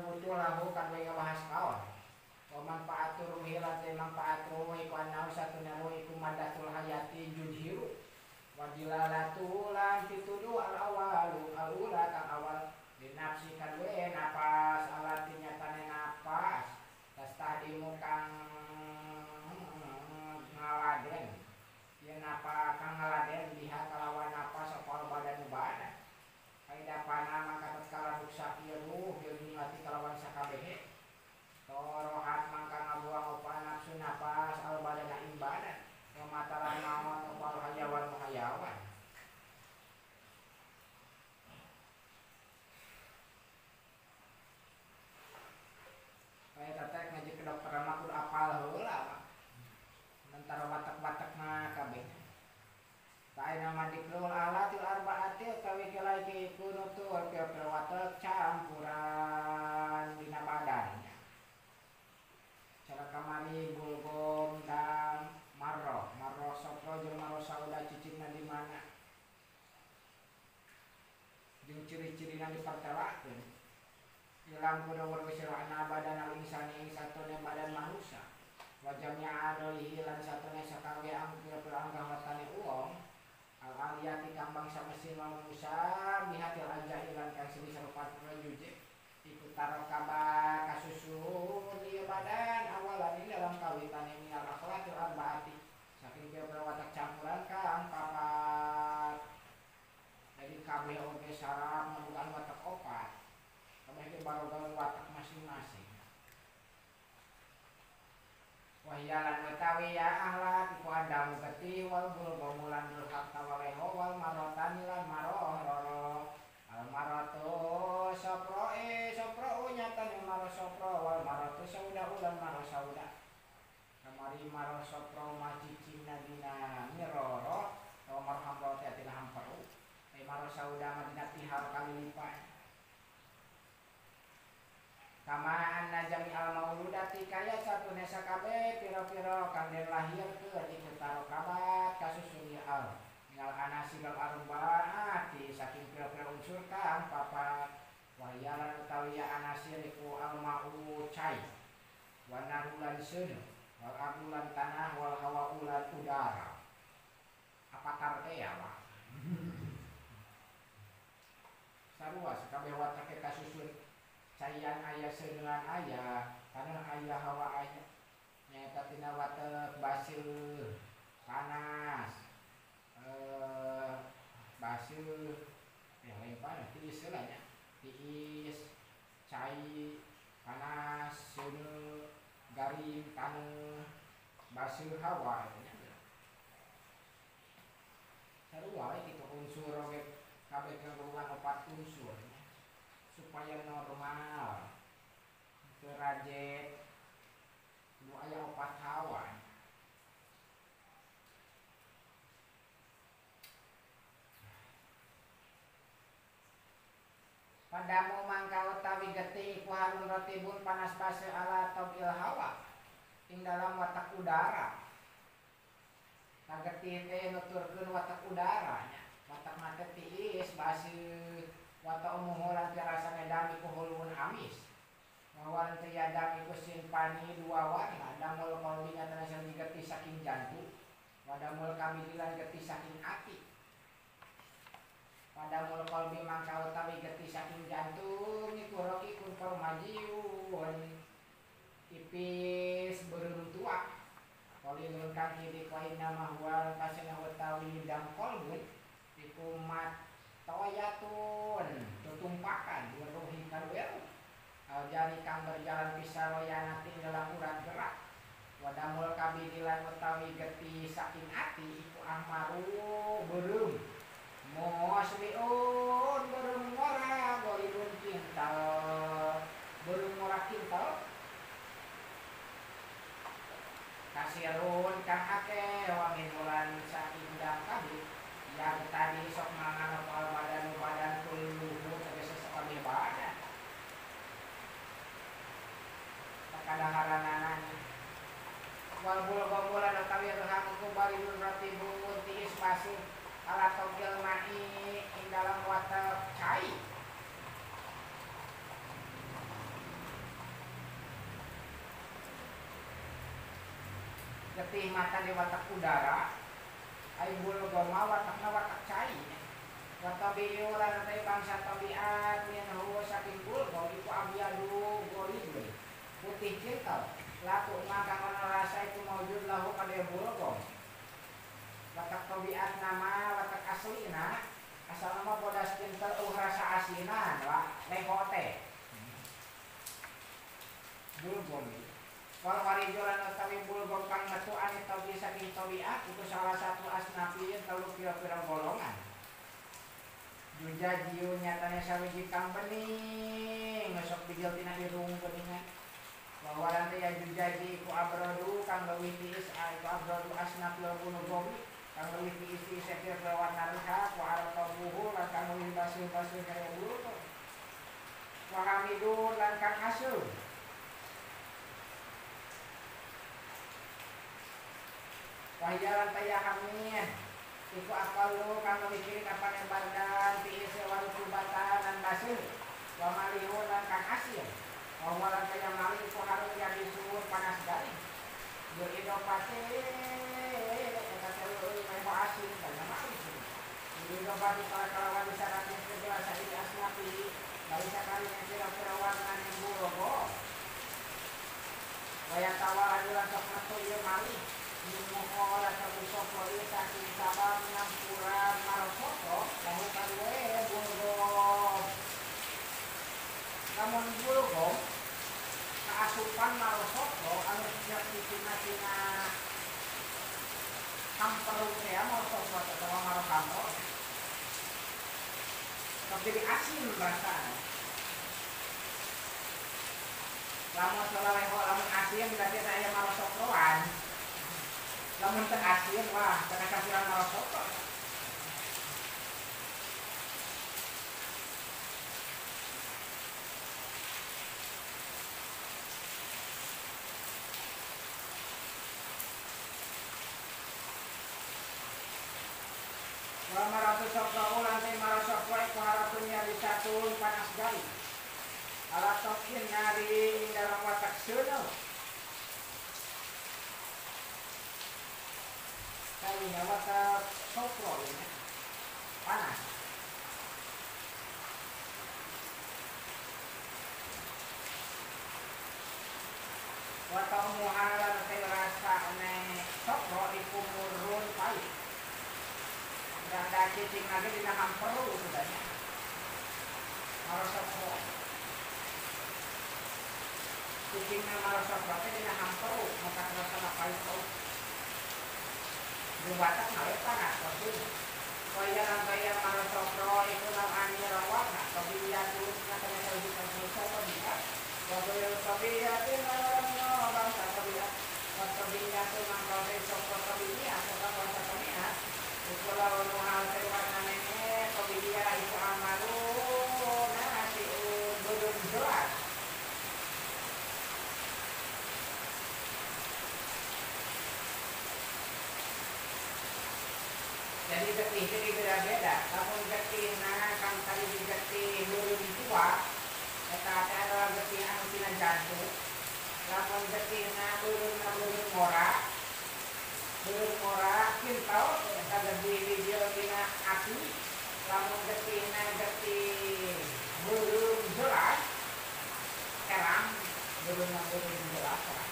Butuh lahu kan we ngabahas kawan. Wa manfaatur ruhi lan manfaat ruhi ku anau satuna ruhi ku madatul hayati jujhiru. Wa dilalatu lan pituduh al awalu al ula kang awal dinafsi kan we napas alatinya tane napas tas tadimu kang ngaladen yen napa kang ngaladen lihat kalawan napas apa badan badan kaida pana mangka tatkala ruksa ieu ruh bil nyati kalawan sakabehe torohat mangka ngabuang apa nafsu napas al badana ibadah wa matalan maut apa hayawan kaya tetek ngaji ke dokter mah kudu apal heula mah antara batak-batak mah kabeh kaina madikrul alatil arbaati utawi kelai kuno tu pira-pira watak campuran dina badannya cara kamari bulgum dan marroh sopro jeung marroh sauda cicitna di mana jeung ciri-cirina dipertelakeun ilang kudu warwisirana badan al-insani ing satune badan manusia wajahnya adolihi lan satune sakawe ang pira-pira anggotane uang al-aliyati kang bangsa mesin wa manusia bihatil ajah ilan kang sebisa rupat jujik ikut taruh kabar kasusun di badan awalan ini dalam kawitan ini minal akhlatil arbaati saking pira-pira watak campuran kang papat jadi kabeh oge saraf bukan watak opat kabeh ge barogan watak masing-masing wahyalan utawi ya ahlat iku adam geti wal bulmulan durhak tawaleho wal marotani lan maroh roro al maroto sopro nyatane maroh sopro wal maroto sauda ulan maroh sauda kamari maroh sopro macicina dina miroro atau maroh hampro tina hamperu maroh sauda madina tihal kali lipat kama anna jami al mauludati kaya satune sakabe pira-pira kang den lahirkeun iku taro kabat kasusun al minal anasil arbaati saking pira-pira unsur kang papat wahyalan utawi anasir iku al ma'u cai wa narulan seuneu wal abulan tanah wal hawa ulan udara apa tarte ya Pak sarua sakabeh watake kasusun cayan ayah seuneuan ayah tanah ayah hawa ayah nyaeta tina watek basil panas basil yang lain panas tiis heula nya tiis cai panas seuneu garing taneuh basil hawa nya sarua we kitu unsur oge kabeh kaguruan 4 unsur supaya normal terajet nu aya 4 hawa padamu mangka utawi getih iku harun rotibun panas base ala tabil hawa ing dalam watak udara kagetih teh nuturkeun watak udaranya watak mate tiis base wata umuhulan terasane dami kuhulun amis wawan tiyadam iku simpani 2 warna damul qalbi nyatana sing digetih saking jantung wadamul kamilan getih saking ati padamul qalbi mangka utawi getih saking jantung iku roki kun formajiun tipis beureum tua qalilun kang kiri ka inna mahwal pasena utawi dam qalbun iku mat toyatun tutumpakan ruhi karuel aljani kang berjalan pisaroyanati dalam urat gerak wadamul kabidilan utawi getih saking ati iku ahmaru beureum mosliun beureum ngora golidun kintal beureum ngora kintal kasirun kang akeh wa min bulan saindang kabeh yang tadi sok mangan apa badan kulluhu tegese sakabeh badan takadaharanana wal bulgumulan utawi rahang kubaridun ratibun tiis pasir ala togel ma'i ing dalam watak cai getih mata di watak udara ai bulgom watakna watak cai watabiu lan teh bangsa tabiat minhu saking bulgom iku abyadu gorid putih cinta laku maka kana rasa itu maujud lahu pada bulgom watak tabiat nama watak aslina asal nama bodas cinta rasa asinan wa lehote bulgom wal warijolan utawi bulgom kang metuan tabi saking tabiat itu salah satu asnafiyin telu pira-pira golongan jujajiu nyatanya sawiji kang bening ngesok bijil tina irung beningan bahwa nanti ya jujaji ku abrodu kang leuwih tiis ku abrodu asnaf bulgom kang leuwih tiis sekir warna ruha ku aratabuhu lan kang leuwih basih-basih kaya bulgom wa hamidu lan kang asul wajaran taya hamin iku akalu kang mikirin apa bardan tiis waru kubatan dan basir wa malihun lan kang asil wa waran taya malih iku harus yang disuruh panas garing beridopati eta telu meho asil dan malih beridopati para kalawan disyaratnya kedua sahih asnafi dari sakali yang kira-kira warna yang burogo waya tawa adulan sok metu ieu malih Mukola kabusoko saking sabab ngampuran marosoko lahu kadue bulgom namun bulgom keasupan marosoko anu siap ditina hamperu ya marosoko atau marokampo tapi di asin rasanya lamun selaweho lamun asin berarti saya marosokoan lamun teu asin wah teu kasiran marosoko wa marosoko lantai marosoko iku haratunya disatun panas gali alat tokin nari dalam watak seuneu kalinya watak sopro ini panas watak muhalan kaya rasa sopro iku murun pahit dan ada cicing lagi dina hamperu sudahnya harus sopro cicingnya harus sopro itu dina hamperu maka rasa pahit tau Batak naik panas tapi kaya malah sopro itu namanya rawat tapi dia tuh katanya saya bukan selesai tapi dia itu namanya bangsa tapi dia tuh namanya sopro tapi dia atau bangsa tapi itu lalu hal terwarna nenek tapi dia itu amalu nasi belum jelas jadi getih itu beda-beda namun getih kang tadi getih belum tua eta adalah getih anu tina jantung namun getih belum mora kintau eta getih video tina api namun getih belum jelas terang belum jelas terang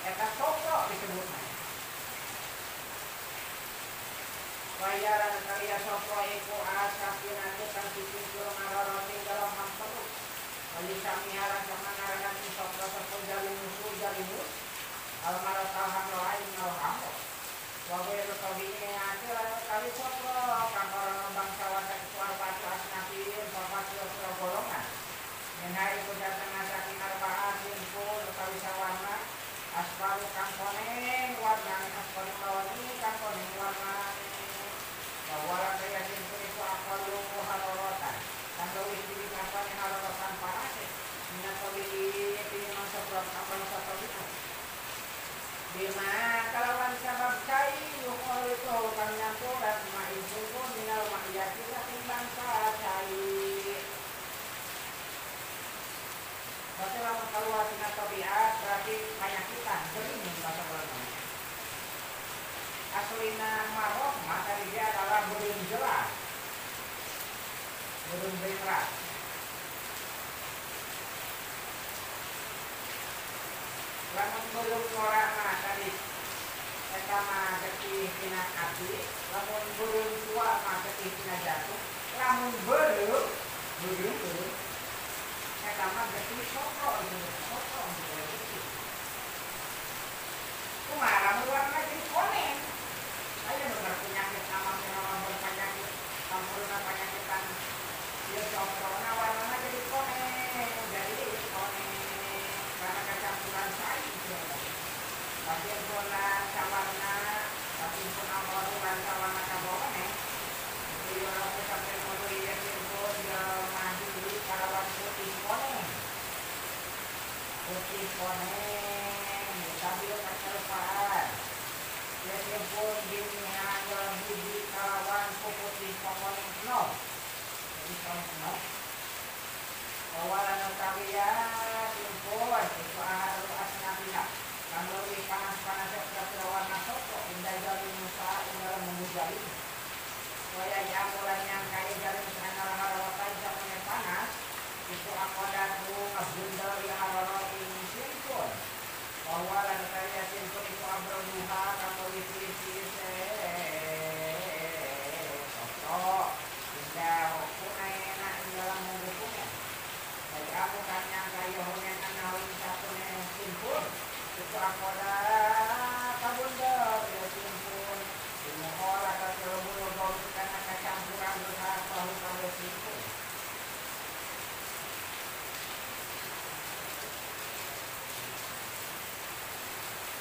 eta sopro disebutnya bayaran karya sopro iku asapina tu kan sising kurang aroroti dalam hamperu wali samiharan kemanaran si sopro sopro jalimus almaratau hamrohain alhamro wabai rutobini ngati kali sopro kamporan bangsa watak suar batu asnafirin sopatu sopro golongan menhari kujatan asakin arba'an sinpul kali sawana aspalu kangkoneng warna aspalu kawani kangkoneng warna bahwa saya simpul itu akal lumu harorotan dan lewis diri kapalnya harorotan parase minat pabili ini masa berat kapal satu itu bima kalawan sabab cai yukol itu kan nyanturat ma'in suku minal ma'iyati lakin bangsa cai berarti lama keluar dengan tabiat berarti penyakitan sering bahasa aslina marok maka dia adalah belum jelas, belum berat. Lamun belum orang tadi kita mah getih tina api, lamun belum tua mah getih tina jatuh, lamun belum kita mah getih sokro gitu. Kumaha lamun warna jadi konen. Saya benar penyakit nama berpenyakit sampurna penyakitan dia sokro warna jadi konen, karena kecampuran saing tapi pun sawarna tapi pun awaruran sawarna kabone itu orang sampai mau dia pun dia maju di karawan putih konen sambil kecelupaan dia pun dunia di karawan putih konen no jadi konen awalan utawiya timpun itu ahadul asnabilah kalau di panas-panas yang warna sokok indah jari musa indah menggujali supaya jamulan yang kaya jari musa harawatai jamunya panas itu akodatu abdul yang hararati simpun awalan utawiya simpun itu abroduha kalau isi sokok indah hukumnya enak dalam menghukumnya jadi aku tanya kaya honen anawin satu simpun itu akoda kabunda ya simpun ilmuhola kajelubul karena kecampuran besar tahu kalau simpun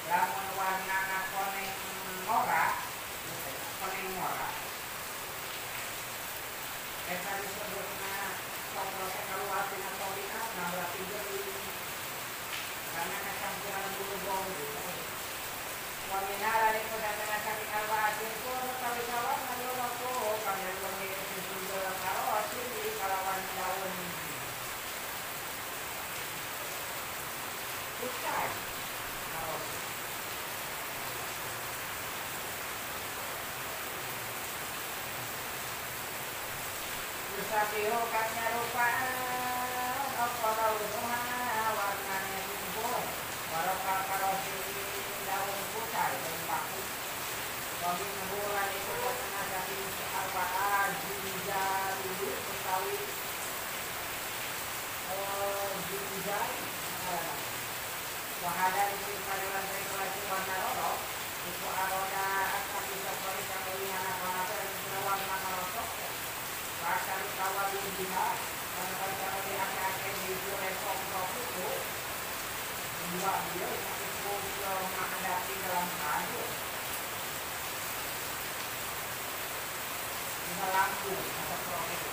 lamun warna koneng ngora kita disebutnya proses evaluasi nasolina nah berarti jadi karena kecampuran bulu bong gitu waminara ini kedatangan kami alwasin pun kali kawan menurutku kami lebih sejujur kawasin di kalawan daun pucai kawasin Sapiho katnya rupaan Okoda usuha warnanya simpul Warokal karosi daun pucai dan baku Wabi nebulan itu katanya dari alwaan Jinjal itu utawi Jinjal Wahada itu kalian regulasi warna rorok Itu aroda akan bisa kualitas melihat apa-apa dan warna merosok Pasal kawal lihat, kalau lihat-lihat di rekor itu, dua dia itu menghadapi dalam kado, kita lampu atau proses.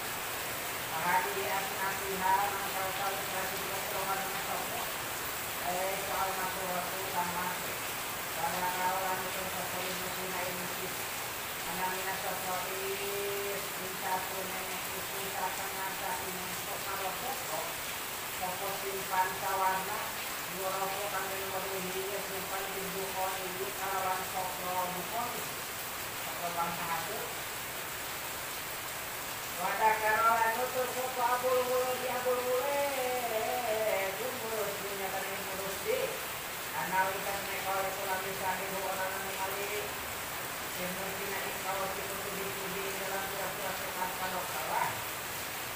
Hari nasihat mengatakan strategi perubahan metode, soal makro sama pada kawan itu seperti musim ini, anamina seperti satu nenek itu akan ada ini kalau pokok simpan sawarna dua rokok kami berdiri simpan di bukan ini kalawan sokro bukan sokro bangsa hati wadah karolan itu sokro abul bulu di abul bulu itu mulus punya tadi mulus di analitas nekol itu lagi sahih orang kali semua kalau itu studi dalam surat-surat kalau kawan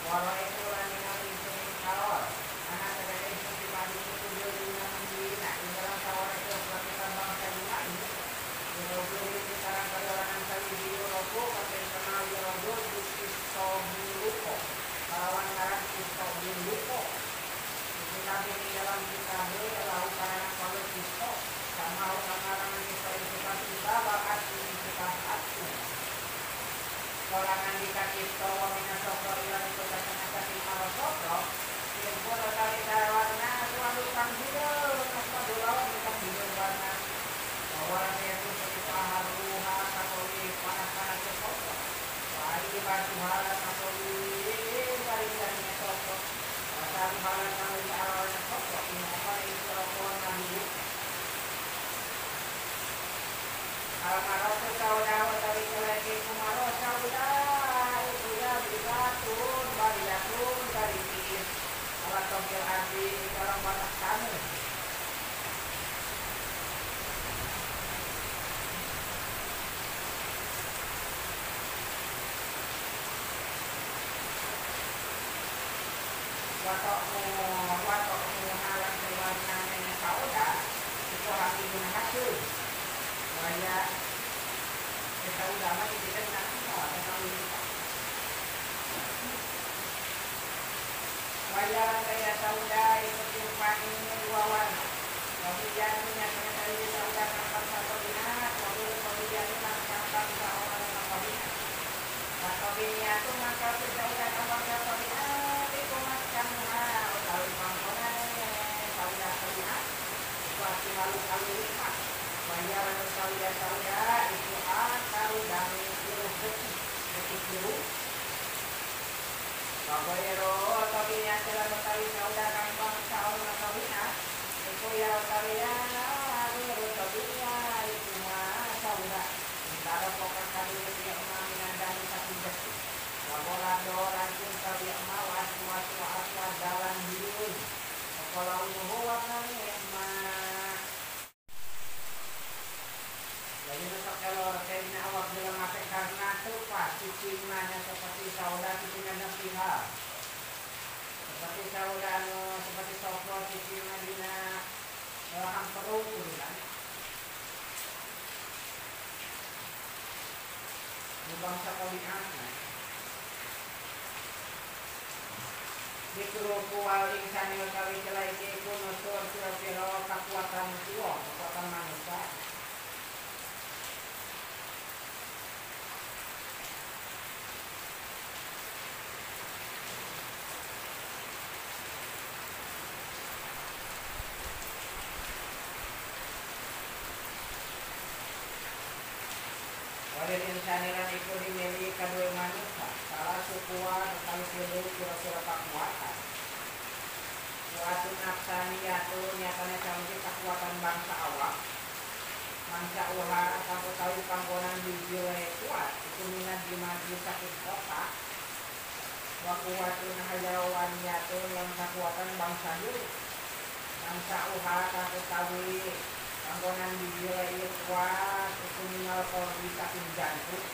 walau itu lainnya itu kalau anak sebagai istri pagi itu dia guna menghina di dalam kawan itu seperti bangsa lain Eropa sekarang perjalanan kali di Eropa pakai kenal Eropa di Istobuko kawan kawan Istobuko itu tadi di dalam kitab lalu karena kalau Isto sama orang-orang itu kita bakat kita aku Kolangan dikasih tahu minat sokor yang itu katanya tapi orang banyak sana. Watok halang keluarnya sauda itu hati guna hasil. Waya sauda mah kita nak semua tahu kita. Waya saya sauda itu timpani dua warna. Kemudian menyatakan dari sauda tanpa satu bina, kemudian tanpa seorang tanpa bina. Tanpa bina itu maka sauda tanpa satu bina. Lalu lima bayaran sauda itu akal dari detik biru babayaro tabinya telah mengetahui sauda kambang saun atau bina itu ya tabinya biru tabinya itu mah sauda antara pokok kali yang mengambil dari satu detik wabola doran pun tabinya mawas dalam biru kalau bahwa namanya jadi tetap kalau rekennya awak dalam mata karena itu pasti cimanya seperti sauda cimanya pihak seperti sauda seperti sopro cimanya dina hamperu kan di bangsa kawiannya di kerupu waling sanil kawi celai keku nusur piro kekuatan tua kekuatan manusia. Pada insaniran itu dimiliki kedua manusia salah sukuan kalau kedua kira-kira kekuatan suatu nafsaniyatu nyatanya sampai kekuatan bangsa awak bangsa uhara sampai tahu panggonan dijiwa kuat itu minat dimaju sakit kota wakuwatu nahajawan nyatu yang kekuatan bangsa dulu bangsa uhara sampai tahu panggonan dijiwa kuat itu minat kalau bisa jantung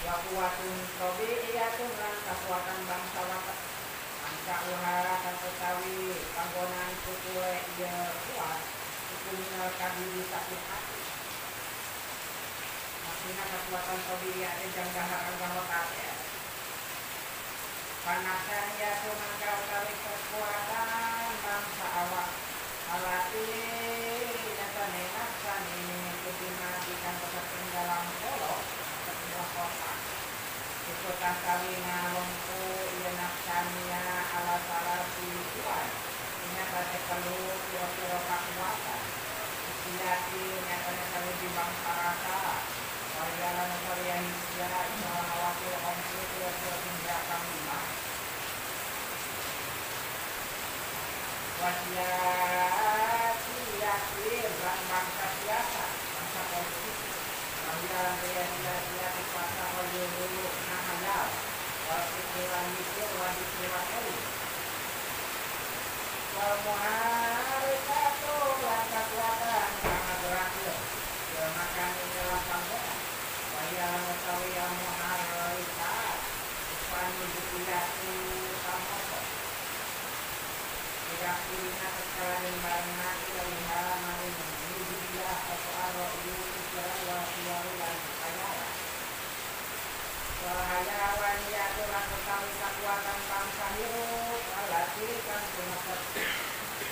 wakuwatun tobi iyatu dan kekuatan bangsa watak bangsa uhara sampai tahu panggonan kukule ia kuat itu minat kadiri sakit hati maksudnya kekuatan tobi iyatu janggah kate panasan iyatu mangkau tahu kekuatan bangsa awak alati nyatane nafsani kudimatikan peserta dalam kolok sebuah kota itu tasawina lompu ia nafsania ala salasi kuat nyatane perlu kira-kira kekuatan istilati nyatane perlu di bangsa rasa warialan warian hisya insya khawatir omsu kira-kira tindakan lima wasiati yakin bangsa siasa bangsa politik panggilan siasa kuasa dulu nahayal wasikiran mikir wadikiran elit walmuharikatu lan kekuatan sangat berakhir makan dalam panggonan wayalan utawi yang muharikat upani dipilatu samoso tidak pilihnya sekalian barangnya ilaiha maring hiduplah atau arwah ibu pikiran wasiwaru dan hayawan hayawan yaitu kami kekuatan bangsa hidup alati kan pemasat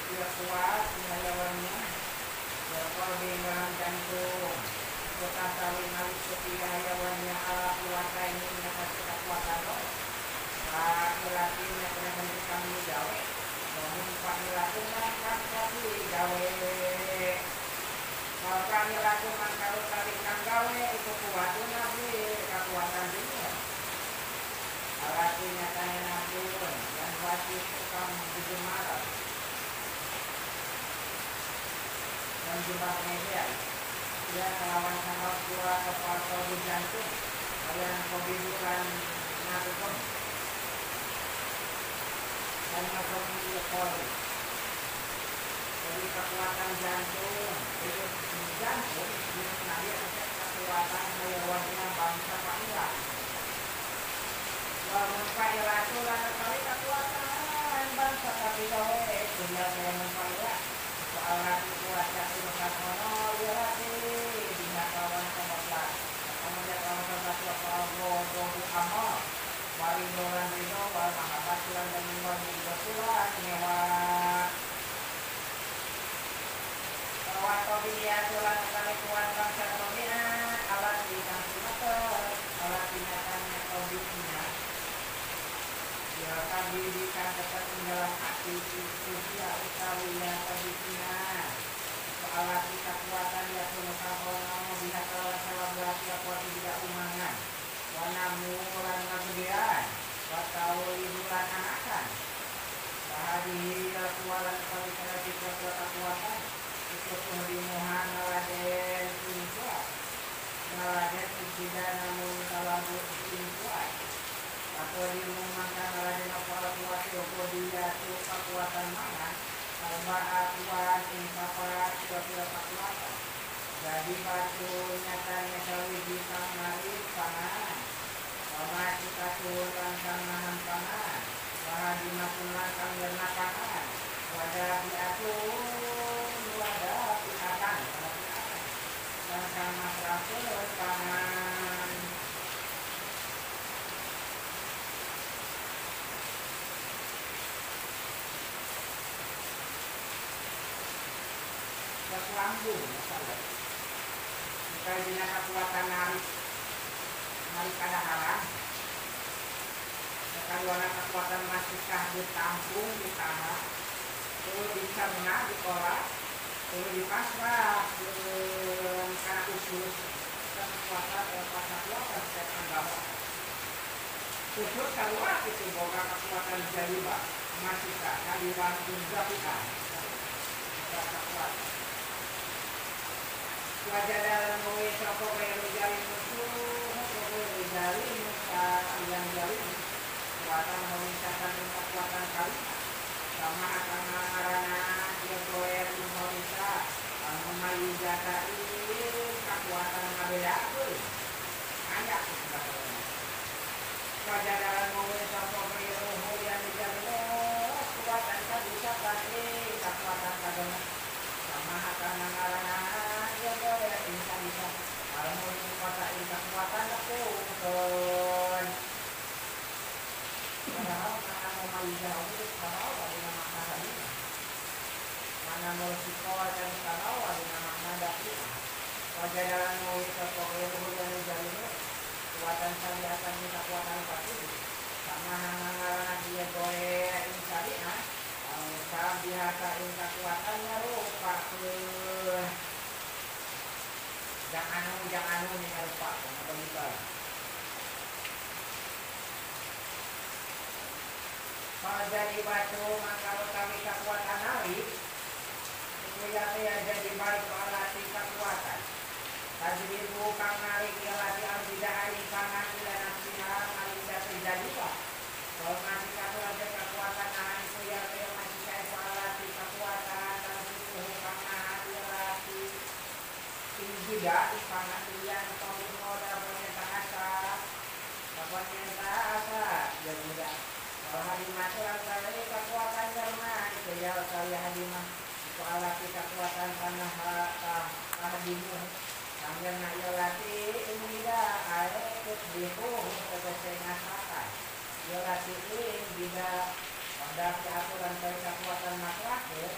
dia kuat hayawannya berkorbi dalam jantung kota saling nalik setia hayawannya ala kuasa ini mendapat kekuatan roh laki-lakinya pernah memberikan gawe namun kami lakukan kami gawe kalau kami lakukan kalau kami gawe itu kuatnya nabi kekuatan dunia alatinya tanya nabi dan wajib tukang digemarah dan jumlah media dia melawan sama dua kepala di jantung kalian kehidupan nabi pun dan masuk di pori. Jadi kekuatan jantung, itu jantung itu sebenarnya kekuatan hewannya bangsa Paira. Bangun Paira itu lalu kali kekuatan bangsa Paira punya bangun Paira. Soalnya kekuatan itu kakono berarti tidak kawan kemudian. Kemudian kawan kemudian kawan amal. Wali dolan rino wal mahabat tulan dan wal tulan nyewa. Wato biya tulan kali kuat bangsa dunia alat bintang sumatera alat binatannya obisnya ya tadi bisa tetap dalam hati usia utawiya obisnya alat kita kuatan ya punya kahono bisa kawan salah berarti apa tidak umangan wanamu lan ngagedean watau liburan anakan sahadi kualan kali kena kekuatan itu pembimuhan ngaladen insuat ngaladen tidak namun kalabu insuat atau diumumkan ngaladen apala kuat yoko dia tu kekuatan mangan kalba atuan insapat suatu kekuatan jadi batu nyatanya sawi bintang mari pangan sama kita turun nahan pangan bahadi makun langkang gerna pangan wadah diatur wadah pikatan dan sama terakhir pangan keselambung masalah jika dina kekuatan narik kadaharan kekaluan kekuatan masih ditampung ditahan perlu dicerna dikolah perlu dipasrah karena usus kekuatan kekuatan saya anggap khusus keluar itu boga kekuatan jaliba masih jaliba juga kita kekuatan wajah dalam mengwe sapa kaya jali musuh kaya jali yang jali kekuatan memisahkan kekuatan kali sama karena arana dia goer Indonesia memayu jata ini kekuatan ngabedakeun aya wajah dalam mengwe sapa kaya yang jali kekuatan bisa pasti kekuatan kadang sama karena arana dia goer bisa kalau mau kekuatan aku pun padahal akan memayu jauh itu kalau ada nama ini mana mau sekolah dan kalau ada nama dapur wajah dalam mau sekolah dan jalur kekuatan saya akan minta kekuatan pasti sama hangaran dia boleh insari kalau biasa minta kekuatannya lupa jangan nih lupa apa lupa kalau jadi batu maka utawi kekuatan narik itu ya jadi balik alati kekuatan tadi ibu kang narik ya lati tidak hari pangan tidak nasihat tidak terjadi pak kalau masih ada kekuatan nahan itu ya masih saya alati kekuatan dan itu kang nahan ya lati tidak pangan yang tahu modal penyerta asa ya tidak kalau hadimah itu kali kekuatan Jerman itu ya kali hadimah itu alati kekuatan tanah hadimah sambil nak yolati tidak ada dihu kebesengan akan yolati ini tidak pada aturan kekuatan masyarakat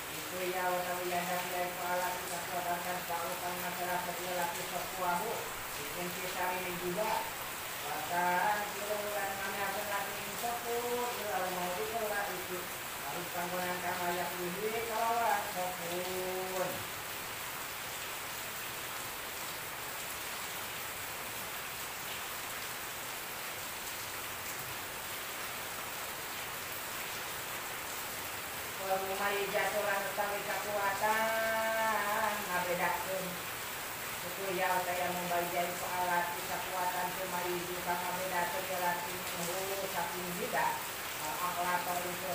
itu ya atau yang dari alati kekuatan kekuatan masyarakat yolati sepuahu bikin kita ini juga bahkan kiloan mana berarti sepuluh kalau mau dikelola itu harus menggunakan layak duit kawan sepuluh kalau mulai jatuhan utawi kekuatan ngabedakeun itu ya saya membayar alat kekuatan kemari juga ngabedakeun ya lati saking tidak akhlak itu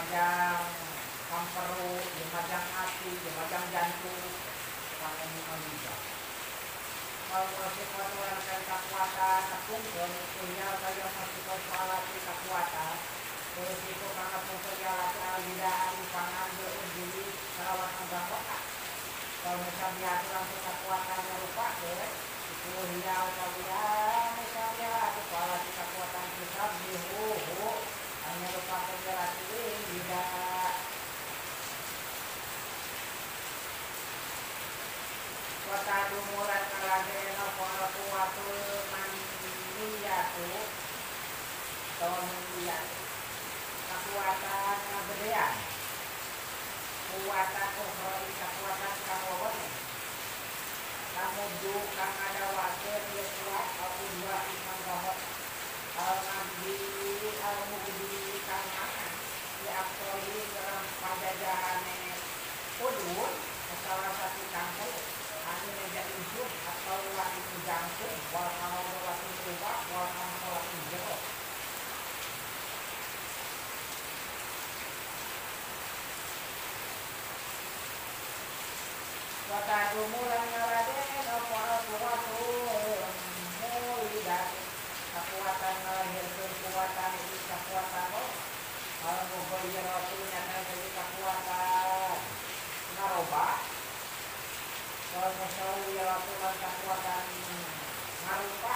majang kamperu, di majang hati, di majang jantung, pakai manusia. Kalau masih kuaturan kekuatan, tepungkan, punya saya masih kualati kekuatan. Terus itu karena punya lati alidaan, pengambil ujuli, sarawat agak kota. Kalau misalnya itu langsung kekuatannya lupa, itu hiau kalian, misalnya itu kualati kekuatan kita, bihu, hanya lupa penjelasin, tidak. Kota dumuran kalagena para kuatu maniyatu tahun maniyat kekuatan gedean kuatan ukhrawi kekuatan kawawan kamu kang ada wakil dia kuat aku dua imam gawat al-ngabdi al-mugdi kang makan di aktori dalam pajajahane kudun salah satu kampung ini menjadi unsur atau waktu itu jantung wal amal waktu berubah wal amal waktu jeruk kota dumulan ngaraden para kuatu mulidan kekuatan ngelahirkan kekuatan itu kekuatan kalau mugoyiratunya jadi kekuatan narobah kalau musawi ratulan kekuatan ngarupa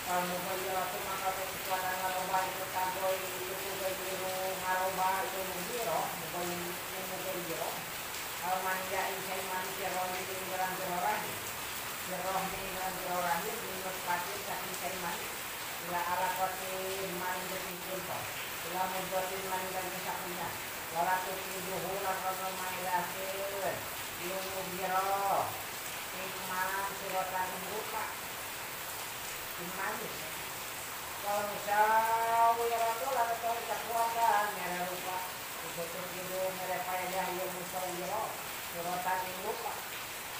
kalau mugoyiratu maka kekuatan ngarupa itu tagoi itu mugoyiru ngarupa itu mugiro mugoyiro kalau manja isai manusia rohni di dalam jerorahi jerohni dalam jerorahi minus patir sakit isai mani ila ala kotin mani berpikir ila mugotin mani dan kesakinya walatu tujuhu lakon mailasin ilmu biro iman suratan rupa iman kalau misal wiratu lakon kekuatan merah rupa betul itu merah faedah yang misal wiro suratan rupa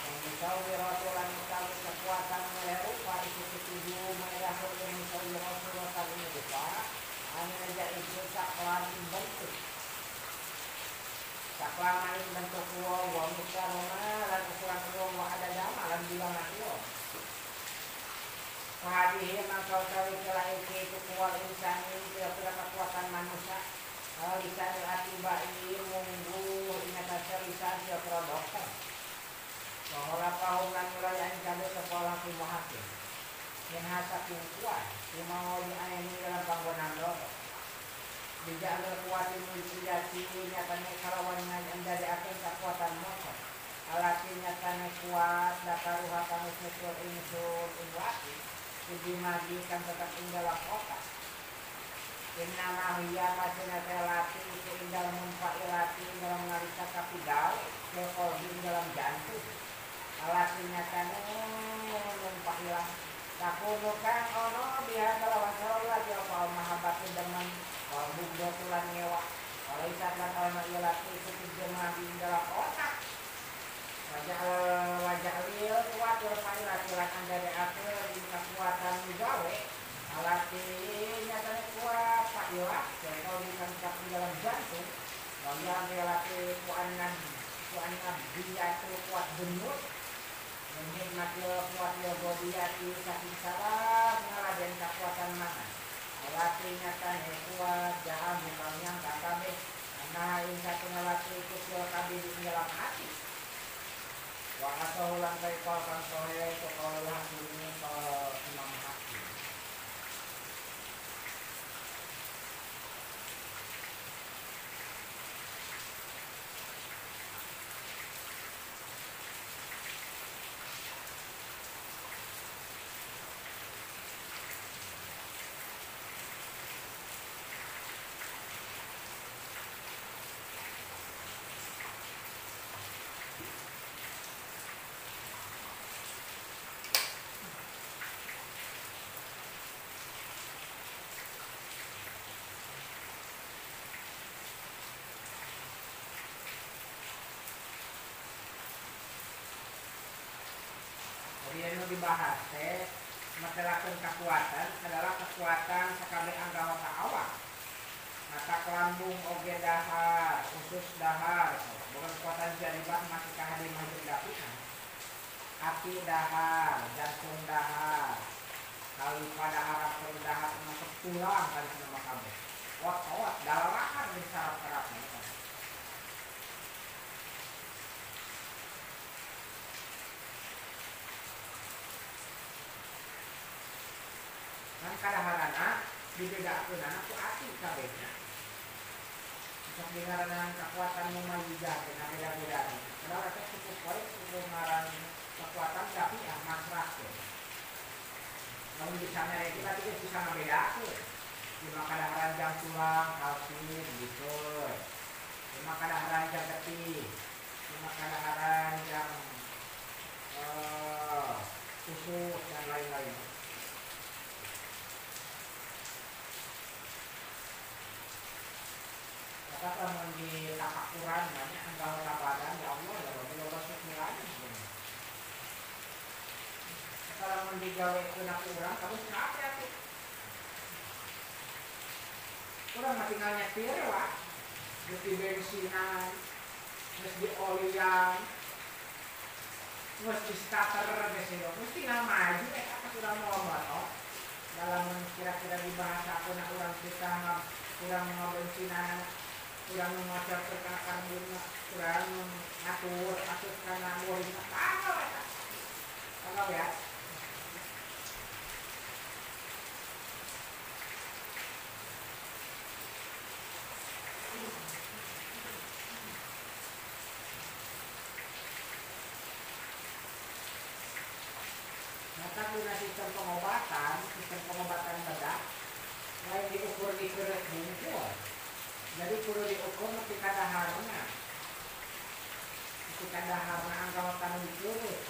yang misal wiratu lakon kekuatan merah rupa itu tujuh merah yang misal wiro suratan rupa hanya menjadi saklan bentuk saklaman bentuk uang muskarona dan ukuran uang ada dama dan bilang nanti Hadihin maka utawi celah itu kual insan ini kira-kira kekuatan manusia lisan atibai munggu ingat asal lisan kira-kira dokter bahwa pahulan mulayan kami sekolah kumah hakim yang hasak yang kuat yang mau diayani dalam bangunan dokter tidak ada kuatin multijati nyatanya karawan yang dari akan kekuatan motor alati nyatanya kuat dakaruha kami syukur insur inwati jadi magikan tetap indah kota inna mahiyya masina telati itu indah mumpa'ilati dalam mengalisa kapidal kekolbi dalam jantung alati nyatanya mumpa'ilah takunukan ono biha kalawan sarawat ya kau mahabatin dengan bugdo tulan nyewa kalau isatlah kalau ilati itu terjemah di dalam otak wajah lil kuat berpani laki-laki dari akhir di kekuatan gawe alati nyatanya kuat pak ilah kalau dikangkap di dalam jantung kalau yang relati kuanan dia itu kuat benut menikmati kuat yogodiati sakit salah ngaladen kekuatan mana alati nyatanya kuat jahat bukan yang kakabe karena ini satu ngalati itu silakabe di dalam hati wakaso ulang kay kau sohe itu kalau hasilnya kalau imam hakim yang dibahas masalah kekuatan adalah kekuatan sekali anggota awal lambung oge dahar, usus dahar, bukan kekuatan jaribah masih kahadi maju dapikan. Hati dahar, jantung dahar, kali pada harap dahar termasuk tulang kali nama kabeh. Wat dalawakan di saraf-sarafnya. Kan kadaharana dibedakeun ku ati kabehna. Sok dengaran kekuatan mumayyidah dengan beda-beda. Padahal itu cukup poin untuk ngaran kekuatan tapi masrah. Namun bisa mereka kita tidak bisa ngebedakeun. Cuma kadaharan jam tulang, kalsium gitu. Cuma kadaharan jam getih. Cuma kadaharan jam usus dan lain-lain. Kata kalau di tapakuran banyak anggota badan ya Allah ya Allah lolos sekiranya sebenarnya. Kalau mau digawe kena kurang kamu kenapa ya tuh? Kurang mah tinggal nyetir lah, terus di bensinan, terus di olian, terus di starter gitu. Terus tinggal maju apa sudah mau motor. Dalam kira-kira dibahas aku nak kurang kita kurang bensinan. Kurang mengajar perkara bunga, kurang ngatur karena muridnya kalau ya. Maka guna sistem pengobatan bedah, lain diukur di kerek bungkul. Jadi perlu diukur ketika daharnya anggota dikirut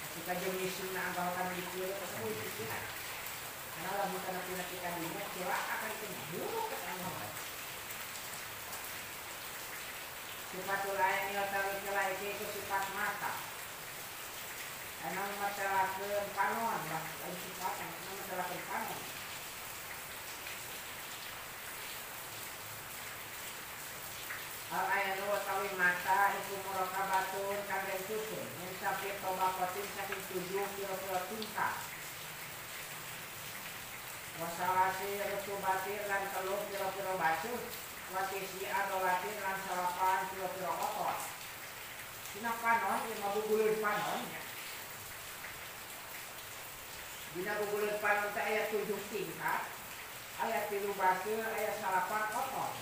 ketika jenisnya anggota dikirut itu dikirut karena lalu karena kita dinya kira akan itu buruk ketanggungan sifat lain yang terkira itu sifat mata karena masalah panon lain sifat yang masalah panon. Al-ayat tawi mata itu murakabatun kandeng susun mencapai tobakotin saking 7 kilo tingkat wasalasi rutubatir dan telur kilo basuh watisi adolatir dan 8 kilo otot dina panon yang mabugulun panon dina bugulun panon itu ayat 7 tingkat ayat 3 basuh ayat 8 otot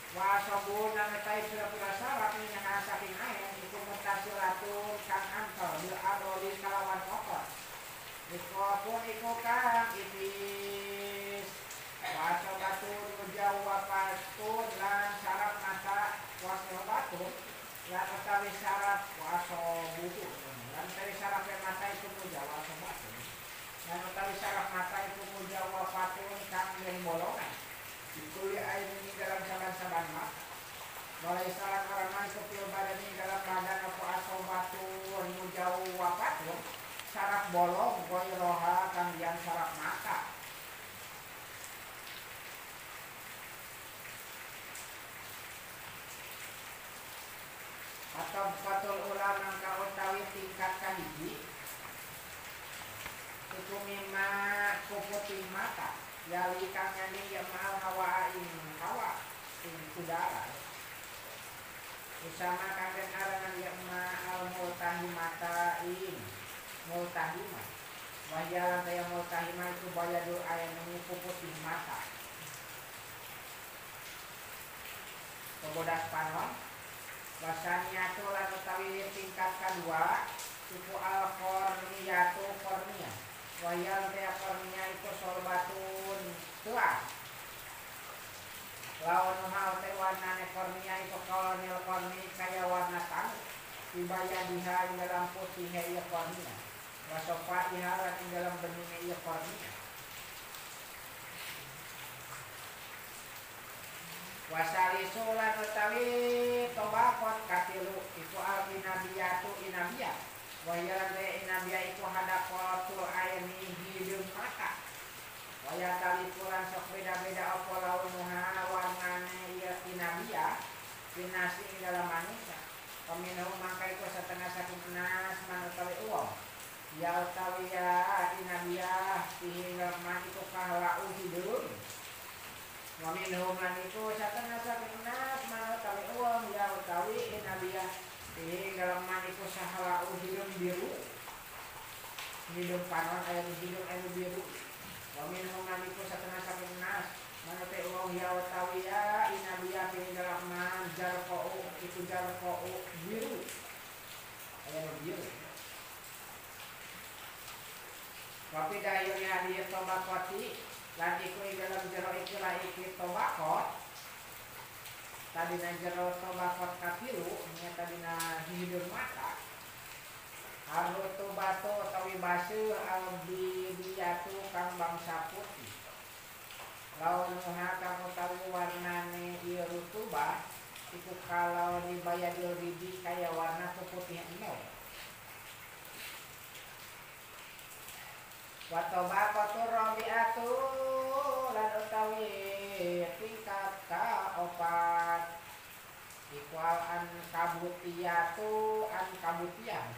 wasabun dan metai pira-pira syarat minyak saking ayat itu mutasilatun kang antol bil adoli kalawan okot ikopun ikokang iblis wasabatun mujawapatun dan syarat mata wasabatun dan utawi syarat wasabuhu dan utawi syarat mata itu mujawasabatun dan utawi syarat mata itu mujawapatun kang yang bolongan Ikuli air ini dalam saban-saban mata mulai salah karaman kepil badan ini dalam badan aku asobatun mujau wapatun saraf bolong goyroha kambian saraf mata atau patul ulang angka utawi tingkatkan hiji itu mima kuputing mata yali kang ngani ya mahal hawa ing udara usama kang arangan ya mahal multahimata ing multahimah wajalan kaya multahimah itu bayadul ayat mengupuputih mata kebodas panon wasanya tulan utawi tingkat kedua suku al-korniyatu kornia wayal kaya kornia itu sorbatun tuas lawan hal teh warna kornia itu kolonel korni kaya warna tamu dibaya diha di dalam putihnya iya kornia wasofa diharat di dalam benihnya iya kornia wasali sulan utawi tobakot katilu itu al-inabiyatu inabiyah wayal de inabiyah itu hadakotul ayni hidung mata wayal tali pulang sok beda-beda apa launuha warna Pinasi ing dalam manusia. Paminahu mangka iku setengah saking nas manutawi uang. Ya utawi ya inabiyah hingga iku kahlau hidup. Paminahu man iku setengah saking nas manutawi uang. Ya utawi inabiyah hingga iku sahlau hidup biru. Hidup panon ayat hidup anu biru. Paminahu man iku setengah saking nas manute uang ya utawi ya inabiyah hingga jarqau iku jarqau biru. Ayat biru. Wapi dayunya di tobakoti lan iku ing dalam jero ikilah iki tobakot. Tadina jero tobakot kapilu nya tadina hidup mata. Haru tobato utawi base albidiyatu kang bangsa putih. Launuha kang utawi warnane ieu rutubah iku kalau dibayadil bidi kaya warna keputih eno. Wa tobaqatu rabi'atu lan utawi tingkat kaopat ikwal an kabutiyatu an kabutiyah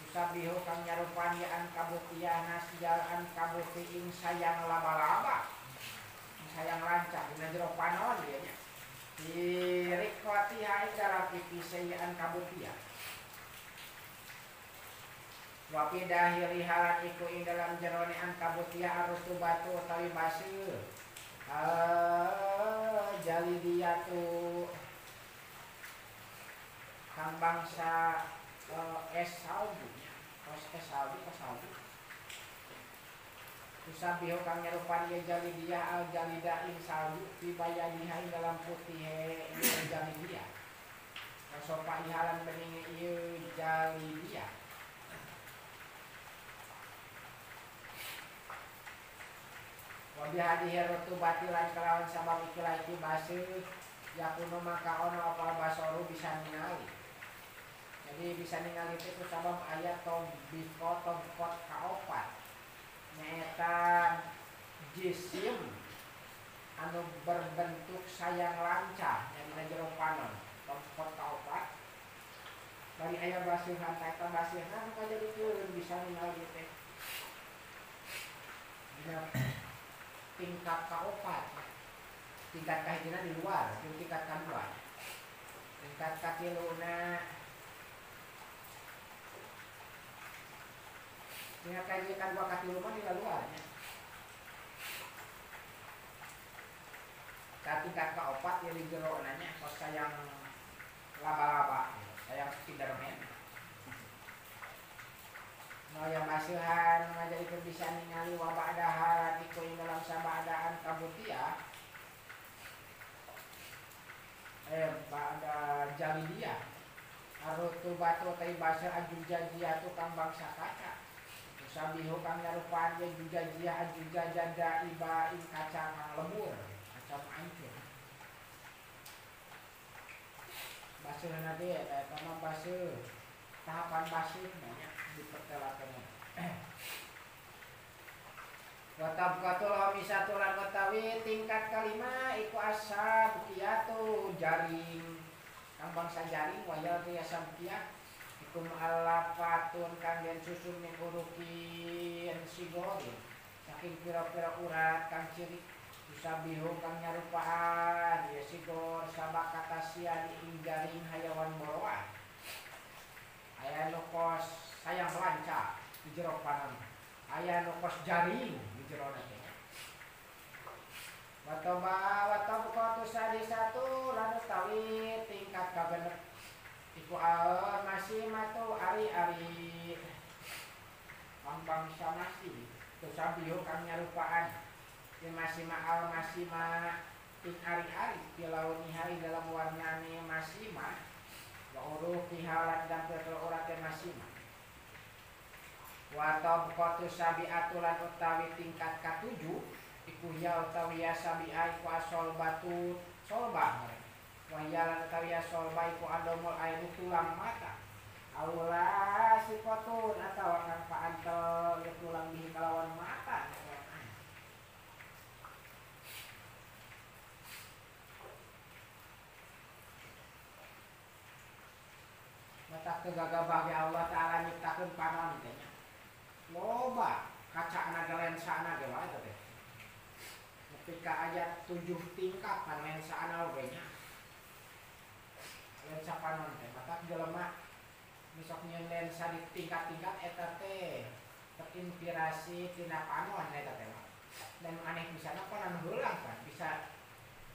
usabihu kang nyarupan ya an kabutiyah nasjal an kabuti ing sayang laba-laba sayang lancah dina jero panon dia nya dirikoti hai dalam pipis an kabutiyah. Wapi dahili halan iku ing dalam jerone angkabutiyah arus tu batu utawi base jalidiyatu kang bangsa es salju usabiho kang nyerupan ya jalidiyah al jalida ing salju dibayadiha ing dalam putih jalidiyah sopa ihalan bening ieu jalidiyah. Wabi hadihi rutubati lan kelawan sabab ikilah iki base yakuno maka ono apal basoru bisa ningali. Jadi bisa ningali itu sabab ayat tobikot kaopat nyata jisim anu berbentuk sayang lancah yang jero panon tobikot kaopat dari ayat basihan eta basihan maka jadi bisa ningali teh. Tingkat kaopat, tingkat kahijina di luar, tingkat kedua, tingkat katiluna, tingkat kahijina kedua katiluna di luarnya. Tingkat kaopat yang di jero nanya, kos sayang laba-laba, sayang Spiderman. No yang basihan ngajari bisa ningali wabak daharan iku ing dalam sabadaan kabutiyah pada jalidiyah arutu batu tai basa ajujajiyah tu kang bangsa kaca usabihu kang nyarupan ya jujajiyah ajujajada iba ing kaca kang lembur kaca ancur basuhan ade eta mah basuh tahapan basuh namanya dipertelakan. Watabqatul hamisatu lan utawi tingkat kalima iku asabqiyatu jaring kang bangsa jaring wayal ti asabqiyah iku mu'allafatun kang den susun min urukin sigori saking pira-pira urat kang ciri usabihu kang nyarupaan ya sigor sabak kata sia di jaring hayawan boroan aya nukos sayang lanca di jero panon aya nukos jaring di jero teh watobaqatu sadisatu lan utawi tingkat kabener iku masih matu ari-ari bangsa masih tusabihu kang nyarupaan di masih ma'al masih ma ing ari-ari pilauniha dalam warnane masih ma wa urufi halan dan urat masih ma wa tabqatu sabi'atu lan utawi tingkat katujuh iku ya utawi ya sabi'a iku asol batu solbah wa ya lan utawi ya solbah iku adomul ainu tulang mata aula sifotun atawa kang paantel ya tulang bihi kalawan mata tak tegagabah ge Allah taala nyiptakeun panon teh nya. Loba kacana ge lensana ge wae teh. Nepi ka aya 7 tingkat pan lensana oge nya. Lensa panon teh mata jelema misok nyieun lensa di tingkat-tingkat eta teh terinspirasi tina panon eta teh. Dan aneh bisa panon heulang kan bisa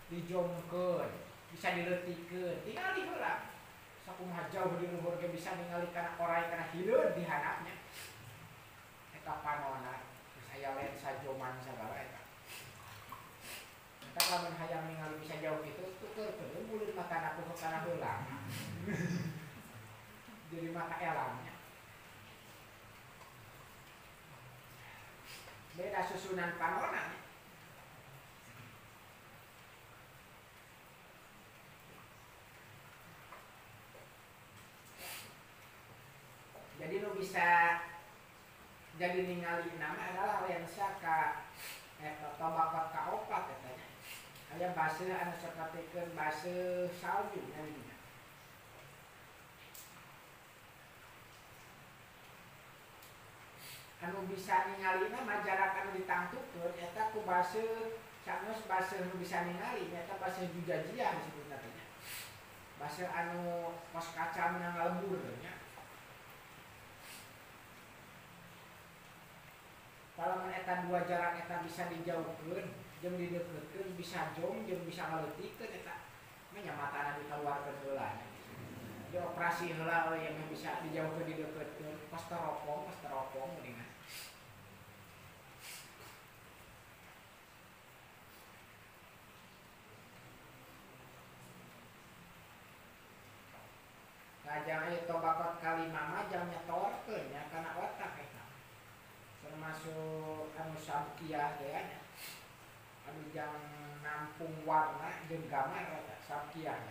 dijongkeun, bisa dileutikeun, tinggal diheulang. Sakumaha jauh di luhur ge bisa ningali kana oray kana hileud di handapnya. Eta panonna geus aya lensa joman sagala eta. Eta lamun hayang ningali bisa jauh kitu tukeurkeun buleut matana ku kana heulang. Jadi mata elangnya. Beda susunan panonna. Jadi nu bisa jadi ningali nama adalah lensa ka tobakot ka opat katanya. Aya baseuh anu sapertikeun baseuh salju namina. Anu bisa ningalina mah jarak anu ditangtukeun eta ku baseuh sanes baseuh nu bisa ningali eta baseuh jujajiah disebutna teh nya. Baseuh anu pos kacamna ngalebur nya. Kalau eta dua jarak eta bisa dijauhkeun jeung dideukeutkeun bisa jong jeung bisa ngaleutikeun eta mah nya matana dikeluarkeun heula nya. Dioperasi heula we yang bisa dijauhkeun dideukeutkeun pas teropong geuningan. Kajang aya tobakot kalima mah jang nyetorkeun nya kana otak eta. Termasuk anu sabkiah teh nya. Anu jang nampung warna jeung gambar eta sabkiah.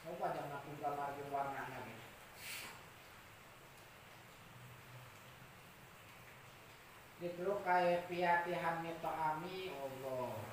Coba jang nampung gambar jeung warnana ge. Ditu kae piatihan mito ami Allah.